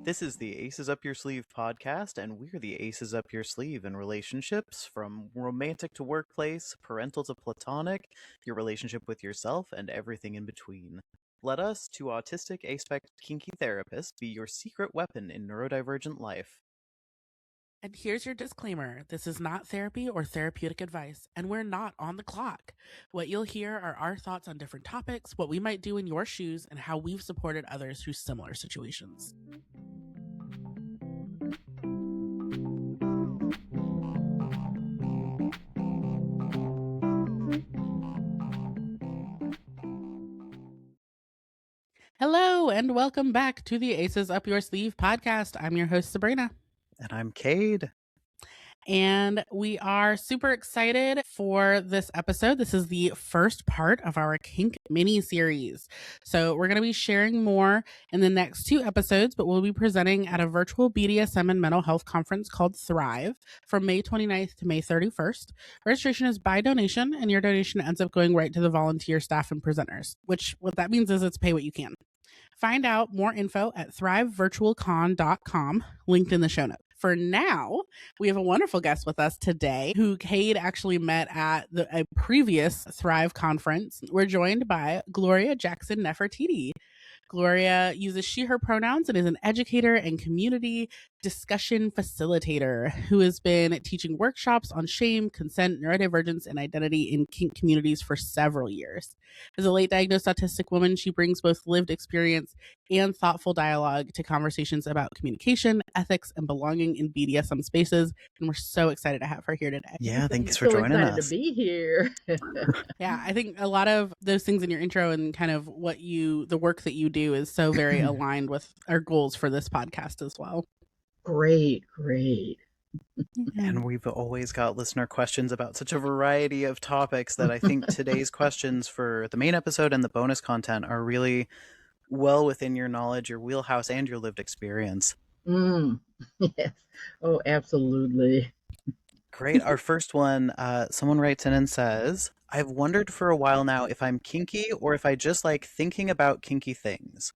This is the Aces Up Your Sleeve podcast, and we're the Aces Up Your Sleeve in relationships, from romantic to workplace, parental to platonic, your relationship with yourself, and everything in between. Let us, two autistic, aspect, kinky therapists, be your secret weapon in neurodivergent life. And here's your disclaimer. This is not therapy or therapeutic advice, and we're not on the clock. What you'll hear are our thoughts on different topics, what we might do in your shoes, and how we've supported others through similar situations. Hello, and welcome back to the Aces Up Your Sleeve podcast. I'm your host, Sabrina. And I'm Cade. And we are super excited for this episode. This is the first part of our kink mini series. So we're going to be sharing more in the next two episodes, but we'll be presenting at a virtual BDSM and mental health conference called Thrive from May 29th to May 31st. Registration is by donation, and your donation ends up going right to the volunteer staff and presenters, which what that means is it's pay what you can. Find out more info at thrivevirtualcon.com, linked in the show notes. For now, we have a wonderful guest with us today who Cade actually met at a previous Thrive conference. We're joined by Gloria Jackson-Nefertiti. Gloria uses she, her pronouns and is an educator and community discussion facilitator who has been teaching workshops on shame, consent, neurodivergence, and identity in kink communities for several years. As a late diagnosed autistic woman, she brings both lived experience and thoughtful dialogue to conversations about communication, ethics, and belonging in BDSM spaces. And we're so excited to have her here today. Yeah, thanks for joining us. Excited to be here. Yeah, I think a lot of those things in your intro and kind of the work that you do is so very aligned with our goals for this podcast as well. Great. And we've always got listener questions about such a variety of topics that I think today's questions for the main episode and the bonus content are really well within your knowledge, your wheelhouse, and your lived experience. Yes. Oh, absolutely. Great. Our first one, someone writes in and says, I've wondered for a while now if I'm kinky or if I just like thinking about kinky things.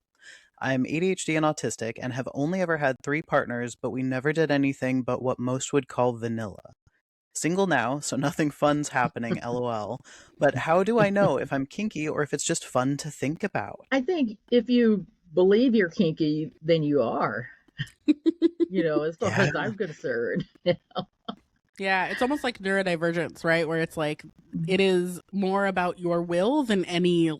I'm ADHD and autistic and have only ever had 3 partners, but we never did anything but what most would call vanilla. Single now, so nothing fun's happening, LOL. But how do I know if I'm kinky or if it's just fun to think about? I think if you believe you're kinky, then you are. As far as I'm concerned. Yeah, it's almost like neurodivergence, right? Where it's like, it is more about your will than any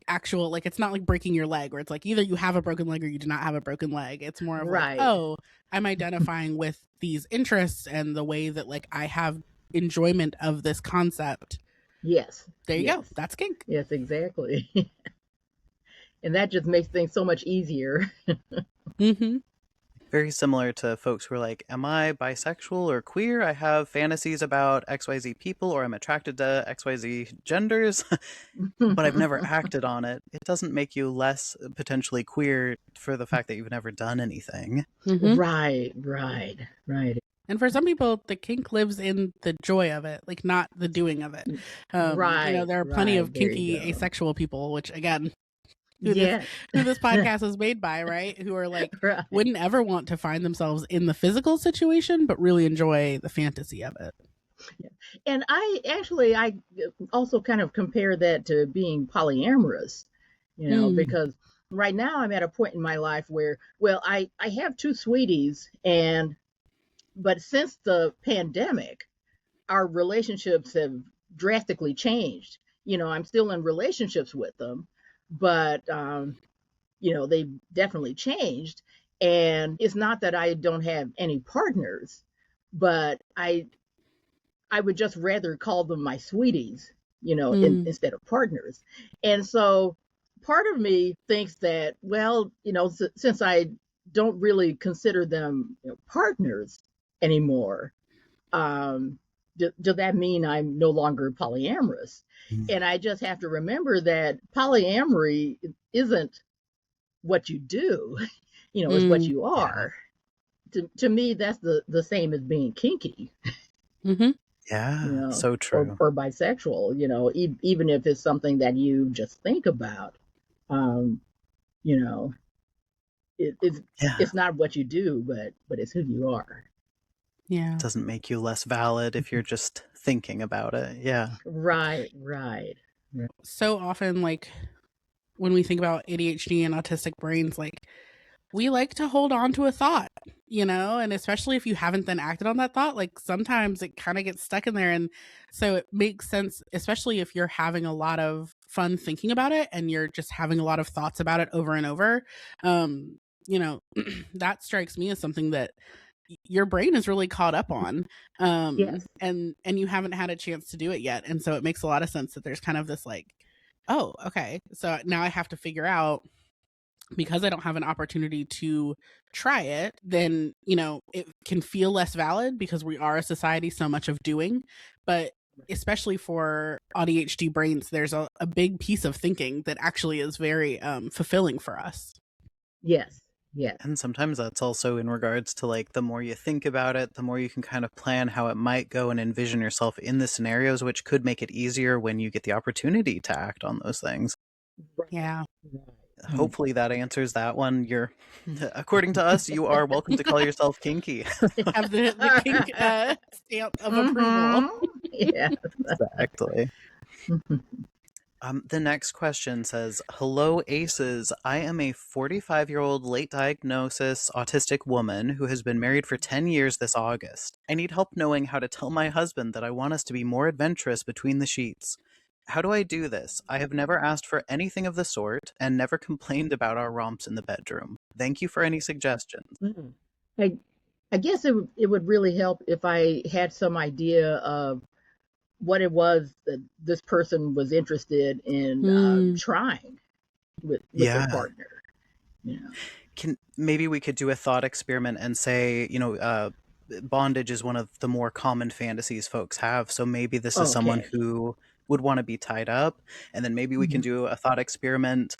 actual, it's not like breaking your leg where it's like either you have a broken leg or you do not have a broken leg. It's more of Right. like, oh, I'm identifying with these interests and the way that I have enjoyment of this concept. Yes. There you go. That's kink. Yes, exactly. And that just makes things so much easier. Mm-hmm. Very similar to folks who are like, am I bisexual or queer? I have fantasies about XYZ people, or I'm attracted to XYZ genders, but I've never acted on it. It doesn't make you less potentially queer for the fact that you've never done anything. Mm-hmm. Right. And for some people, the kink lives in the joy of it, not the doing of it. Right. There are plenty of kinky asexual people, which again, who this podcast is made by, right? Who are right. Wouldn't ever want to find themselves in the physical situation, but really enjoy the fantasy of it. Yeah. And I also kind of compare that to being polyamorous, because right now I'm at a point in my life where, I have 2 sweeties, but since the pandemic, our relationships have drastically changed. I'm still in relationships with them, but they've definitely changed. And it's not that I don't have any partners, but I would just rather call them my sweeties, instead of partners. And so part of me thinks that, since I don't really consider them partners anymore, does that mean I'm no longer polyamorous? And I just have to remember that polyamory isn't what you do, it's what you are. To me, that's the same as being kinky. Mm-hmm. Yeah, so true. Or bisexual, even if it's something that you just think about, it's Yeah. it's not what you do, but it's who you are. Yeah. It doesn't make you less valid if you're just thinking about it. Yeah. Right, right. So often, like, when we think about ADHD and autistic brains, like, we like to hold on to a thought, and especially if you haven't then acted on that thought, like sometimes it kind of gets stuck in there. And so it makes sense, especially if you're having a lot of fun thinking about it and you're just having a lot of thoughts about it over and over. Um, that strikes me as something that your brain is really caught up on. Yes. And you haven't had a chance to do it yet. And so it makes a lot of sense that there's kind of this like, oh, okay. So now I have to figure out, because I don't have an opportunity to try it, then, it can feel less valid because we are a society so much of doing. But especially for ADHD brains, there's a big piece of thinking that actually is very fulfilling for us. Yes. Yes. And sometimes that's also in regards to like the more you think about it, the more you can kind of plan how it might go and envision yourself in the scenarios, which could make it easier when you get the opportunity to act on those things. Right. Yeah. Right. Hopefully that answers that one. You're, according to us, you are welcome to call yourself kinky. Have the kink stamp of approval. Yeah. Exactly. The next question says, "Hello, Aces. I am a 45-year-old late diagnosis autistic woman who has been married for 10 years this August. I need help knowing how to tell my husband that I want us to be more adventurous between the sheets. How do I do this? I have never asked for anything of the sort and never complained about our romps in the bedroom. Thank you for any suggestions." I, I guess it would really help if I had some idea of what it was that this person was interested in trying with their Yeah. partner. You know. Maybe we could do a thought experiment and say, bondage is one of the more common fantasies folks have. So maybe this is someone Okay. who would want to be tied up. And then maybe we can Mhm. do a thought experiment.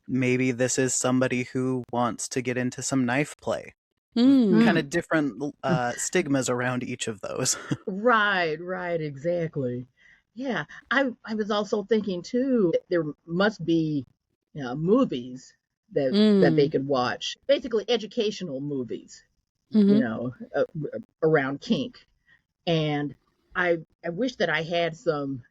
Maybe this is somebody who wants to get into some knife play. Kind Mm. of different stigmas around each of those. Right, right, exactly. Yeah, I was also thinking too, there must be movies that they Mm. could watch, basically educational movies, Hmm. around kink. And I wish that I had some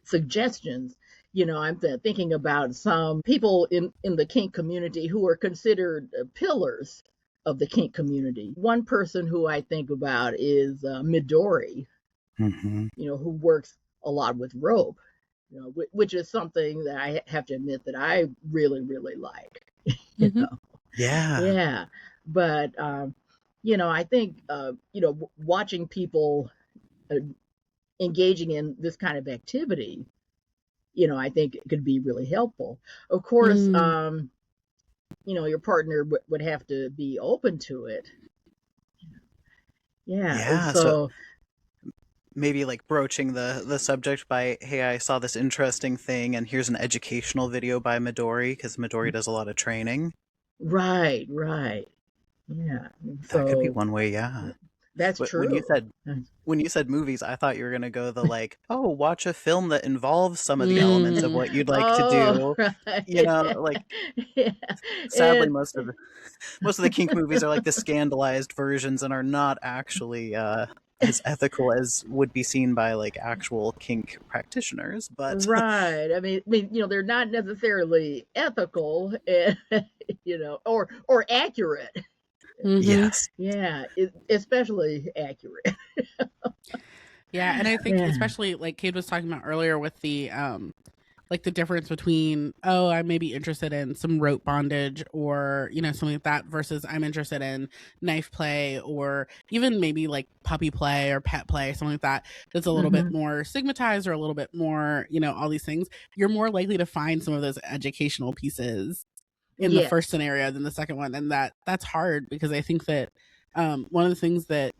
suggestions. I'm thinking about some people in the kink community who are considered pillars of the kink community. One person who I think about is Midori, Mm-hmm. who works a lot with rope, which is something that I have to admit that I really, really like. you Hmm. know, Yeah. yeah. But I think watching people uh, engaging in this kind of activity, I think it could be really helpful. Of course, Mm. your partner would have to be open to it. Yeah. Yeah. So So, maybe like broaching the subject by, hey, I saw this interesting thing and here's an educational video by Midori, because Midori does a lot of training. right, right. Yeah. That could be So one way. Yeah. that's But when you true. said movies, I thought you were gonna go the like, oh, watch a film that involves some of the elements of Mm. what you'd like to Oh, do. right. Like, Yeah. sadly And most of the kink movies are like the scandalized versions and are not actually as ethical as would be seen by like actual kink practitioners. But right. They're not necessarily ethical, and, or accurate. Hmm. yes, Yeah, especially accurate. Yeah, and I think Yeah. especially like Kate was talking about earlier with the like the difference between, oh, I may be interested in some rope bondage or, something like that versus I'm interested in knife play or even maybe like puppy play or pet play, something like that that's a little bit Hmm. more stigmatized or a little bit more, all these things. You're more likely to find some of those educational pieces in the first Yes. scenario than the second one. And that's hard because I think that one of the things that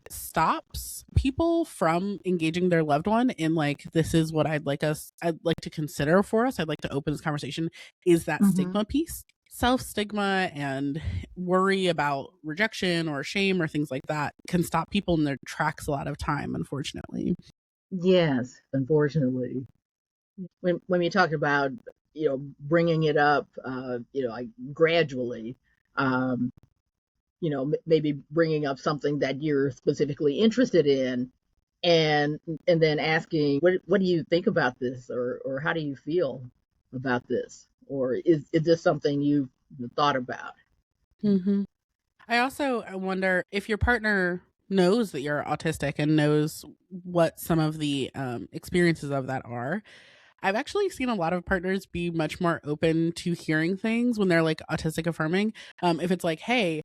stops people from engaging their loved one in like, this is what I'd like to consider for us, I'd like to open this conversation, is that Hmm. stigma piece. Self stigma and worry about rejection or shame or things like that can stop people in their tracks a lot of time, unfortunately. Yes, unfortunately. When you talk about bringing it up, like gradually, um, maybe bringing up something that you're specifically interested in, and then asking, what do you think about this, or how do you feel about this, or is this something you've thought about? Mm-hmm. I also wonder if your partner knows that you're autistic and knows what some of the experiences of that are. I've actually seen a lot of partners be much more open to hearing things when they're like autistic affirming. If it's like, hey,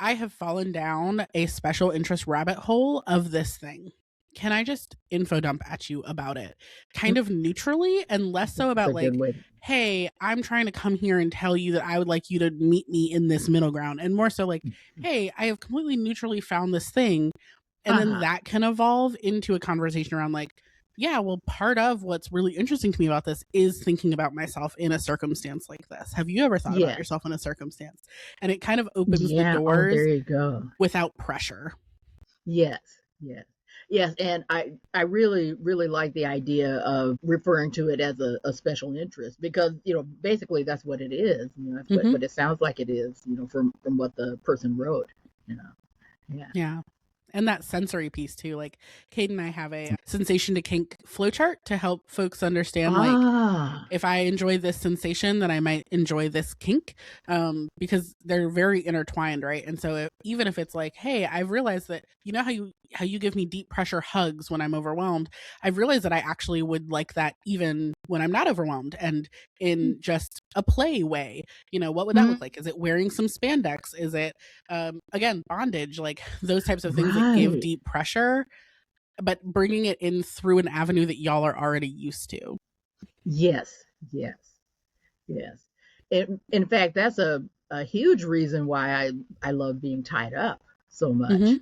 I have fallen down a special interest rabbit hole of this thing. Can I just info dump at you about it? Kind of neutrally, and less so That's about a good like, way. hey, I'm trying to come here and tell you that I would like you to meet me in this middle ground. And more so like, hey, I have completely neutrally found this thing. And then Uh-huh. that can evolve into a conversation around like, yeah, well, part of what's really interesting to me about this is thinking about myself in a circumstance like this. Have you ever thought about Yes. yourself in a circumstance? And it kind of opens the Yeah. Oh, there doors you go. without pressure. Yes. Yes. Yes. And I really, really like the idea of referring to it as a special interest, because, basically that's what it is. That's Mm-hmm. what it sounds like it is, from what the person wrote, you know. Yeah. Yeah. And that sensory piece too. Like Kate and I have a sensation to kink flowchart to help folks understand like Ah, if I enjoy this sensation, then I might enjoy this kink, because they're very intertwined, right? And so even if it's like, hey, I've realized that how you give me deep pressure hugs when I'm overwhelmed, I've realized that I actually would like that even when I'm not overwhelmed, and in just a play way. What would that look mm, like? Is it wearing some spandex? Is it again bondage? Like those types of things that give right. deep pressure, but bringing it in through an avenue that y'all are already used to. Yes. Yes. Yes. In fact, that's a huge reason why I love being tied up so Mm-hmm. much,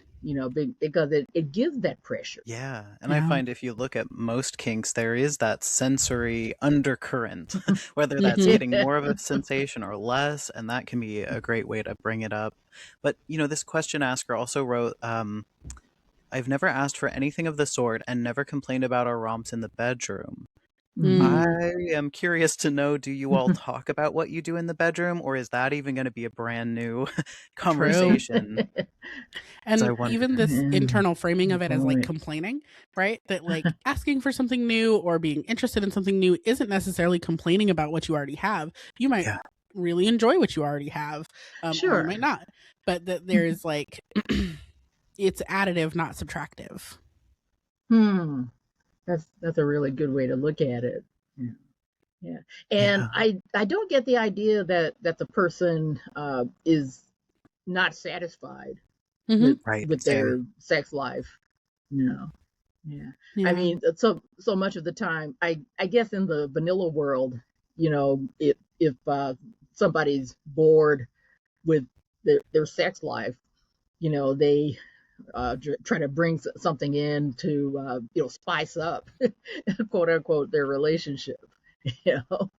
because it gives that pressure. Yeah, and I Yeah. find if you look at most kinks, there is that sensory undercurrent, whether that's Mm-hmm. getting more of a sensation or less, and that can be a great way to bring it up. But, this question asker also wrote, I've never asked for anything of the sort and never complained about our romps in the bedroom. Mhm. I Mm. am curious to know, do you all talk about what you do in the bedroom, or is that even going to be a brand new True. conversation? So I And wonder. even this Yeah, internal framing of good it as like point. complaining, right? That like asking for something new or being interested in something new isn't necessarily complaining about what you already have. You might Yeah. really enjoy what you already have, or you might Sure. not. But that there's like, it's additive, not subtractive. Hmm. That's a really good way to look at it. Yeah. Yeah. And Yeah. I don't get the idea that the person is not satisfied Mm-hmm. Right. with Same. their sex life. No. Yeah. I Yeah. mean, so much of the time, I guess in the vanilla world, if somebody's bored with their sex life, they try to bring something in to spice up, quote unquote, their relationship. You know,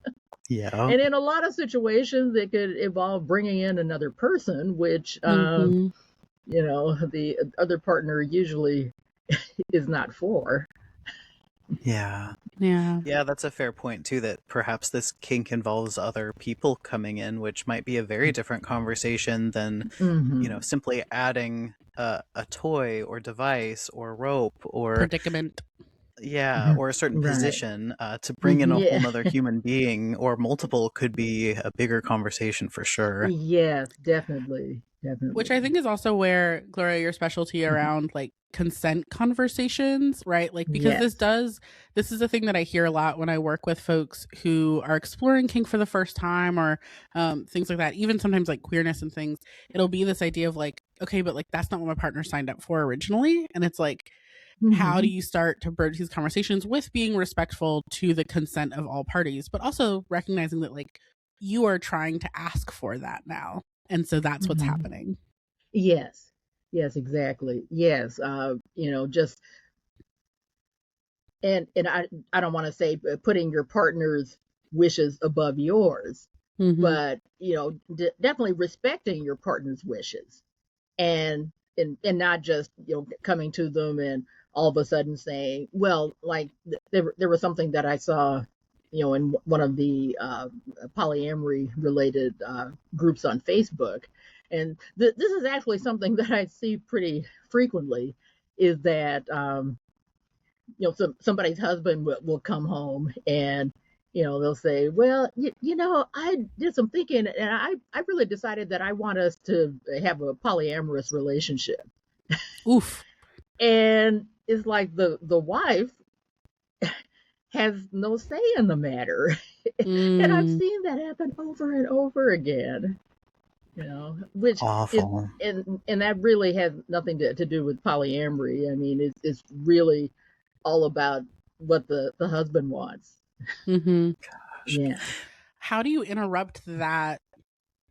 Yeah. and in a lot of situations, it could involve bringing in another person, which Mm-hmm. the other partner usually is not for. Yeah. Yeah. Yeah, that's a fair point too, that perhaps this kink involves other people coming in, which might be a very different conversation than, Hmm. simply adding a toy or device or rope or, Predicament. yeah, or a certain Right. position to bring in a Mm-hmm. whole Yeah. nother human being or multiple could be a bigger conversation for sure. Yes, definitely. Which I Definitely. think is also where, Gloria, your specialty Mhm. around like consent conversations, right? Like, because Yes. this is a thing that I hear a lot when I work with folks who are exploring kink for the first time, or things like that. Even sometimes like queerness and things, it'll be this idea of like, okay, but like that's not what my partner signed up for originally. And it's like, how do Hmm. you start to broach these conversations with being respectful to the consent of all parties, but also recognizing that like you are trying to ask for that now. And so that's what's Hmm. happening. Yes. Yes, exactly. Yes. Just, and I don't want to say putting your partner's wishes above yours, Mm-hmm. but definitely respecting your partner's wishes, and not just coming to them and all of a sudden saying, well, like there was something that I saw in one of the polyamory related groups on Facebook. And this is actually something that I see pretty frequently, is that somebody's husband will come home and they'll say, well, I did some thinking and I really decided that I want us to have a polyamorous relationship. Oof. And it's like the wife has no say in the matter. And I've seen that happen over and over again. Which awful. And that really has nothing to do with polyamory. I mean, it's really all about what the husband wants. Mm-hmm. Yeah. How do you interrupt that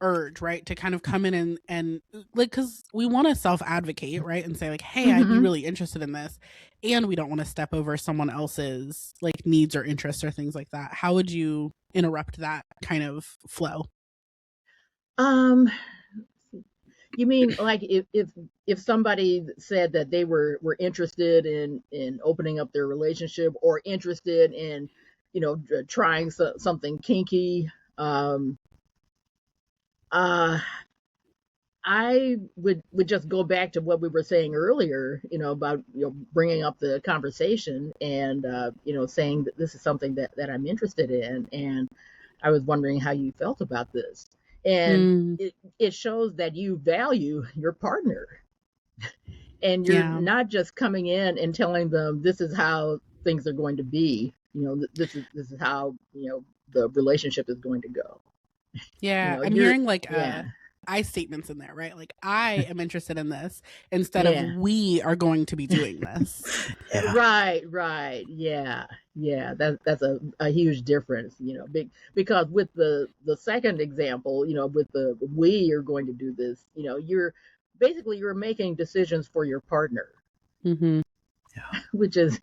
urge, right, to kind of come in and like, because we want to self-advocate, right, and say like, hey, I'd be really interested in this, and we don't want to step over someone else's like needs or interests or things like that. How would you interrupt that kind of flow? You mean like if somebody said that they were interested in opening up their relationship, or interested in trying something kinky, I would just go back to what we were saying earlier, about bringing up the conversation and saying that this is something that I'm interested in, and I was wondering how you felt about this. And it shows that you value your partner, and you're not just coming in and telling them this is how things are going to be. This is how the relationship is going to go. I'm hearing like I statements in there, right? Like, I am interested in this instead of we are going to be doing this. Right. Yeah. That's a huge difference, because with the second example, with the we are going to do this, you're making decisions for your partner, which is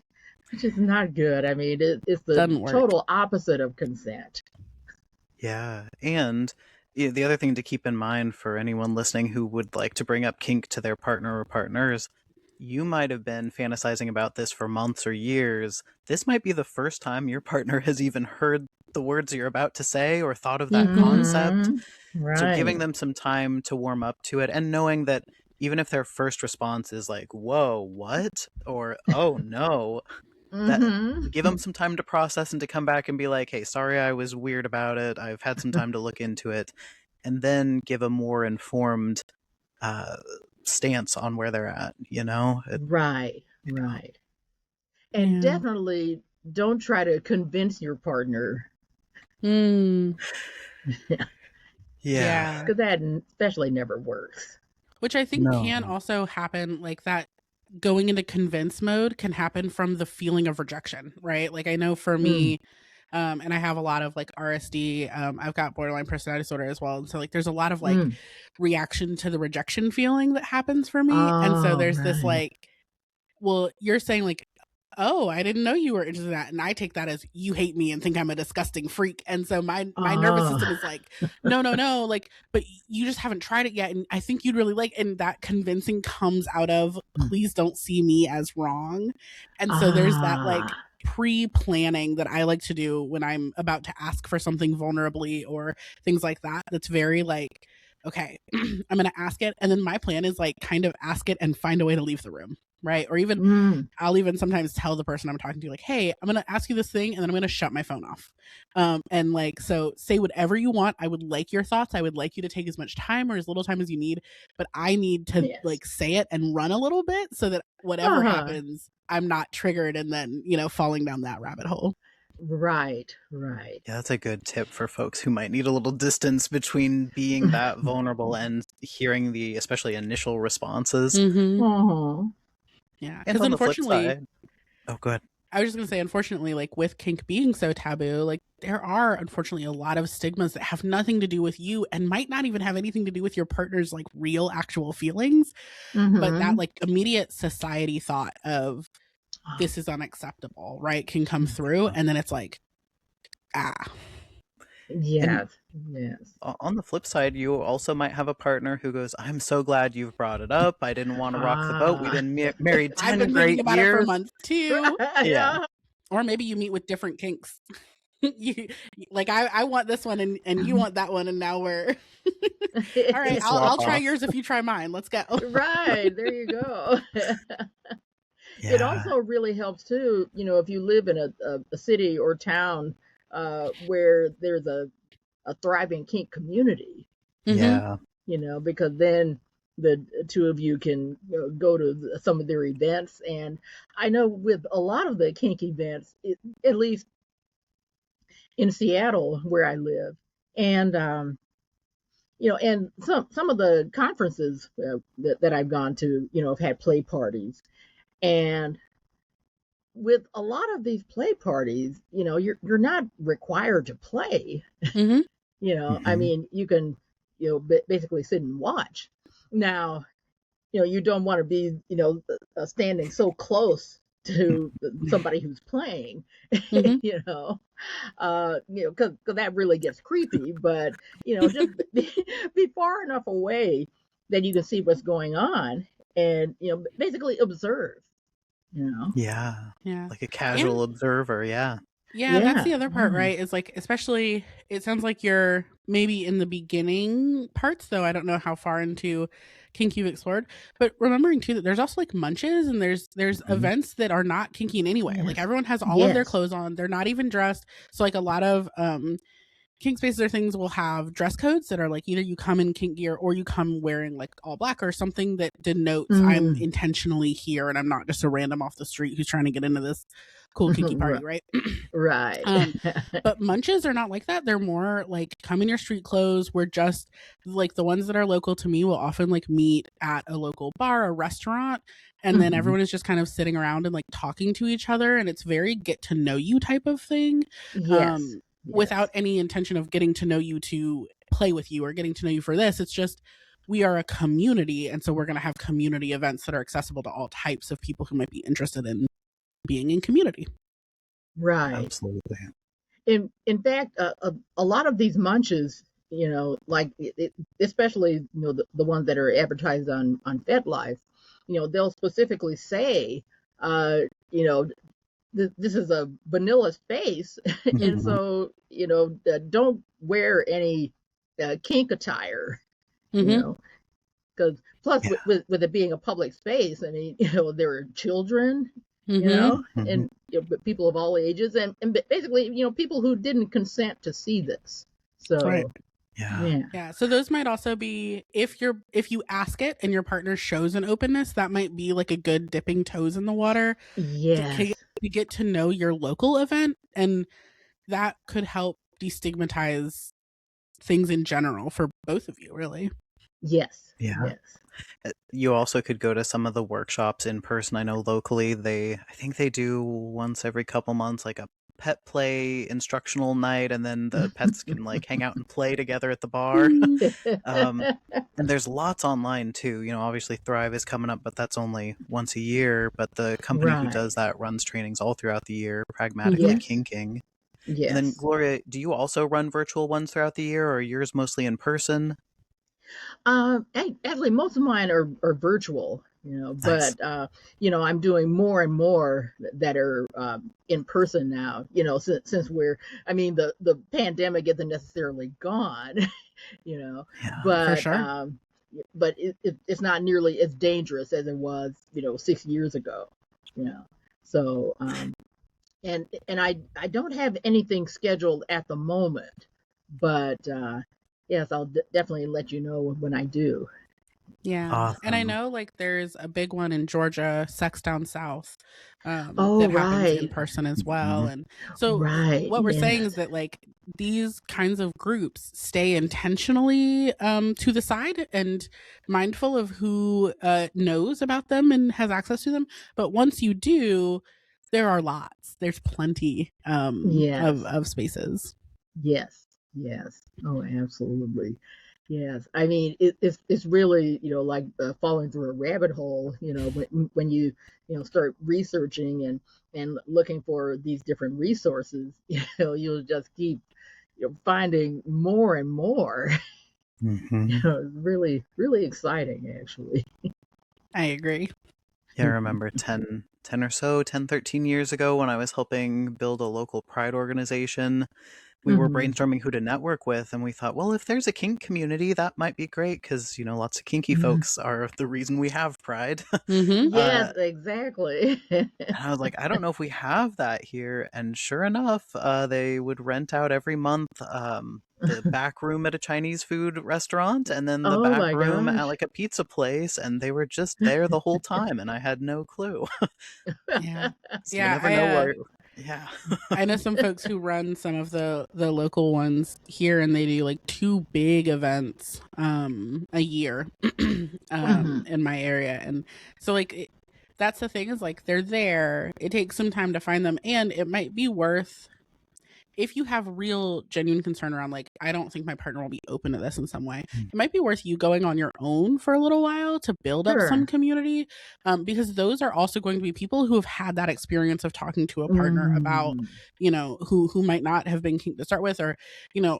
not good. I mean, it's the total opposite of consent. Yeah. And the other thing to keep in mind for anyone listening who would like to bring up kink to their partner or partners, you might have been fantasizing about this for months or years. This might be the first time your partner has even heard the words you're about to say or thought of that concept. Right. So giving them some time to warm up to it, and knowing that even if their first response is like, whoa, what? Or, oh, no. That, give them some time to process and to come back and be like, hey, sorry I was weird about it. I've had some time to look into it. And then give a more informed stance on where they're at, Right. And definitely don't try to convince your partner. Yeah. Because that especially never works. Which I think can also happen, like that going into convince mode can happen from the feeling of rejection, right? Like I know for me, and I have a lot of like RSD, I've got borderline personality disorder as well. And so like there's a lot of like reaction to the rejection feeling that happens for me. And so there's this like, well, you're saying like, oh, I didn't know you were interested in that. And I take that as you hate me and think I'm a disgusting freak. And so my nervous system is like, no, like, but you just haven't tried it yet. And I think you'd really like, and that convincing comes out of, please don't see me as wrong. And so there's that like pre-planning that I like to do when I'm about to ask for something vulnerably or things like that. That's very like, okay, I'm going to ask it. And then my plan is like kind of ask it and find a way to leave the room. Right. Or even I'll even sometimes tell the person I'm talking to, like, hey, I'm going to ask you this thing and then I'm going to shut my phone off. And like, so say whatever you want. I would like your thoughts. I would like you to take as much time or as little time as you need. But I need to like say it and run a little bit so that whatever happens, I'm not triggered and then, falling down that rabbit hole. Right. Yeah, that's a good tip for folks who might need a little distance between being that vulnerable and hearing the especially initial responses. Yeah, because unfortunately, oh, go ahead. I was just gonna say, unfortunately, like with kink being so taboo, like there are unfortunately a lot of stigmas that have nothing to do with you and might not even have anything to do with your partner's like real actual feelings, but that like immediate society thought of this is unacceptable, right, can come through, and then it's like, Yes. On the flip side, you also might have a partner who goes, I'm so glad you've brought it up. I didn't want to rock the boat. We've been married 10 I've been great about years. It for months too. Yeah. Or maybe you meet with different kinks. you, like I want this one and you want that one, and now we're all right. Can I'll swap try off. yours if you try mine. Let's go. Right, there you go. It Yeah. also really helps too, if you live in a city or town where there's a thriving kink community, Mm-hmm. Yeah. because then the two of you can go to some of their events. And I know with a lot of the kink events, at least in Seattle where I live, and and some of the conferences that I've gone to, have had play parties. And with a lot of these play parties, you're not required to play. Mm-hmm. I Hmm. mean, you can, basically sit and watch. Now, you don't want to be, standing so close to somebody who's playing, Mm-hmm. because that really gets creepy. But just be far enough away that you can see what's going on, and basically observe. You know, Yeah. Yeah. Like a And casual observer. Yeah. yeah, that's yeah, the other part, yeah. right? Is like, especially, it sounds like you're maybe in the beginning parts, though I don't know how far into kink you've explored. But remembering too that there's also like munches, and there's Mhm. events that are not kinky in any way. Like Yes, everyone has all of their yes. clothes on, they're not even dressed. So like a lot of kink spaces or things will have dress codes that are like either you come in kink gear or you come wearing like all black or something that denotes I'm Mm. intentionally here and I'm not just a random off the street who's trying to get into this cool kinky party, right? Right. um but munches are not like that. They're more like come in your street clothes. We're just like the ones that are local to me will often like meet at a local bar or restaurant, and then Mhm. everyone is just kind of sitting around and like talking to each other, and it's very get to know you type of thing, Yes, um without yes, any intention of getting to know you to play with you or getting to know you for this. It's just we are a community, and so we're going to have community events that are accessible to all types of people who might be interested in being in community. right. Absolutely. In fact, a lot of these munches, like especially the ones that are advertised on FetLife, they'll specifically say, uh, you know, this is a vanilla space, and Mm-hmm. Hmm. so don't wear any kink attire, you Mm-hmm. know, because plus Yeah. with it being a public space, I mean, there are children, Mm-hmm. Hmm. and people of all ages, and basically, people who didn't consent to see this. Right. So, Yeah. yeah, Yeah. So those might also be if you ask it and your partner shows an openness, that might be like a good dipping toes in the water yes, to get to know your local event, and that could help destigmatize things in general for both of you, really. yes, Yeah. yes. You also could go to some of the workshops in person. I know locally I think they do once every couple months, like a pet play instructional night, and then the pets can like hang out and play together at the bar. um, and there's lots online too. Obviously Thrive is coming up, but that's only once a year. But the company who does Right. that runs trainings all throughout the year, Pragmatically Mm-hmm. Yes, Kinking. And then yes. Gloria, do you also run virtual ones throughout the year, or are yours mostly in person? Actually, most of mine are virtual, Nice. but I'm doing more and more that are in person now. Since I mean, the pandemic isn't necessarily gone, you know, Yeah. For but sure. it's not nearly as dangerous as it was, 6 years ago, you know. So and I don't have anything scheduled at the moment, but yes, I'll definitely let you know when I do. Yeah. And I Awesome. know like there's a big one in Georgia, Sex Down South, Oh, that happens in right, person as well. Mhm. And so right, what we're saying yes, is that like these kinds of groups stay intentionally to the side and mindful of who knows about them and has access to them. But once you do, there are lots. There's plenty yes, of spaces. yes, yes. Oh, absolutely. Yes, I mean it's really like falling through a rabbit hole. When you start researching and looking for these different resources. You'll just keep finding more and more. Mhm. It's really really exciting actually. I agree. Yeah, I remember 10 10 or so, 10, 13 years ago when I was helping build a local pride organization. We were Mm-hmm. brainstorming who to network with, and we thought, well, if there's a kink community, that might be great because, lots of kinky folks are the reason we have pride. Mm-hmm. Yes, exactly. And I was like, I don't know if we have that here. And sure enough, they would rent out every month the back room at a Chinese food restaurant and then the Oh back my room at gosh. like a pizza place. And they were just there the whole time. And I had no clue. Yeah. So you Yeah. never know where. Yeah. I know some folks who run some of the local ones here, and they do like 2 big events a year Mhm. in my area. And so like that's the thing, is like they're there. It takes some time to find them, and it might be worth, if you have real genuine concern around like, I don't think my partner will be open to this in some way, Mm. it might be worth you going on your own for a little while to build up some Sure. community, because those are also going to be people who have had that experience of talking to a partner about, Mm. who might not have been kink to start with, or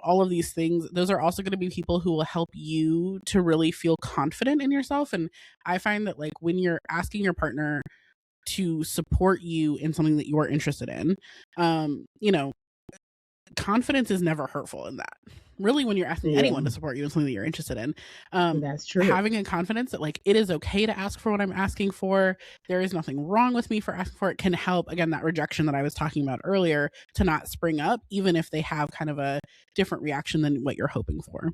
all of these things. Those are also going to be people who will help you to really feel confident in yourself. And I find that like when you're asking your partner to support you in something that you're interested in, confidence is never hurtful in that. Really, when you're asking Yeah, anyone to support you in something that you're interested in, that's true. having a confidence that like it is okay to ask for what I'm asking for, there is nothing wrong with me for asking for it, can help, again, that rejection that I was talking about earlier to not spring up, even if they have kind of a different reaction than what you're hoping for.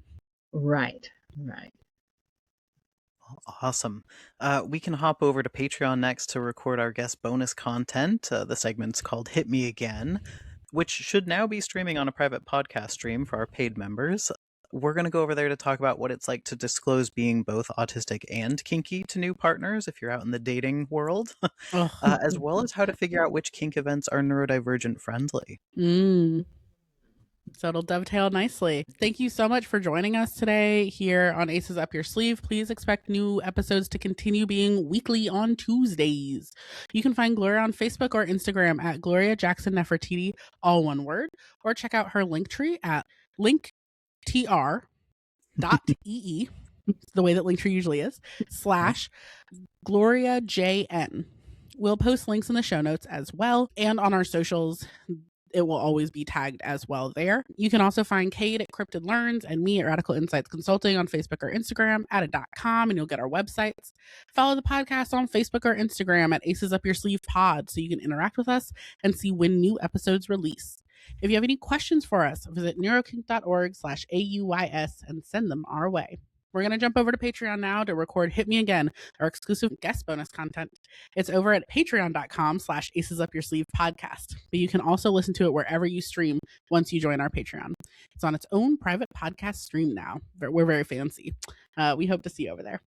Right. Right. Awesome. We can hop over to Patreon next to record our guest bonus content. The segment's called Hit Me Again, which should now be streaming on a private podcast stream for our paid members. We're going to go over there to talk about what it's like to disclose being both autistic and kinky to new partners if you're out in the dating world, as well as how to figure out which kink events are neurodivergent friendly. So it'll dovetail nicely. Thank you so much for joining us today here on Aces Up Your Sleeve. Please expect new episodes to continue being weekly on Tuesdays. You can find Gloria on Facebook or Instagram at Gloria Jackson-Nefertiti, all one word, or check out her Linktree at linktr.ee, the way that Linktree usually is, /GloriaJN. We'll post links in the show notes as well, and on our socials. It will always be tagged as well there. You can also find Kate at Cryptid Learns and me at Radical Insights Consulting on Facebook or Instagram at .com, and you'll get our websites. Follow the podcast on Facebook or Instagram at Aces Up Your Sleeve Pod so you can interact with us and see when new episodes release. If you have any questions for us, visit neurokink.org/AUYS and send them our way. We're going to jump over to Patreon now to record Hit Me Again, our exclusive guest bonus content. It's over at patreon.com/Aces Up Your Sleeve podcast. But you can also listen to it wherever you stream once you join our Patreon. It's on its own private podcast stream now. We're very fancy. We hope to see you over there.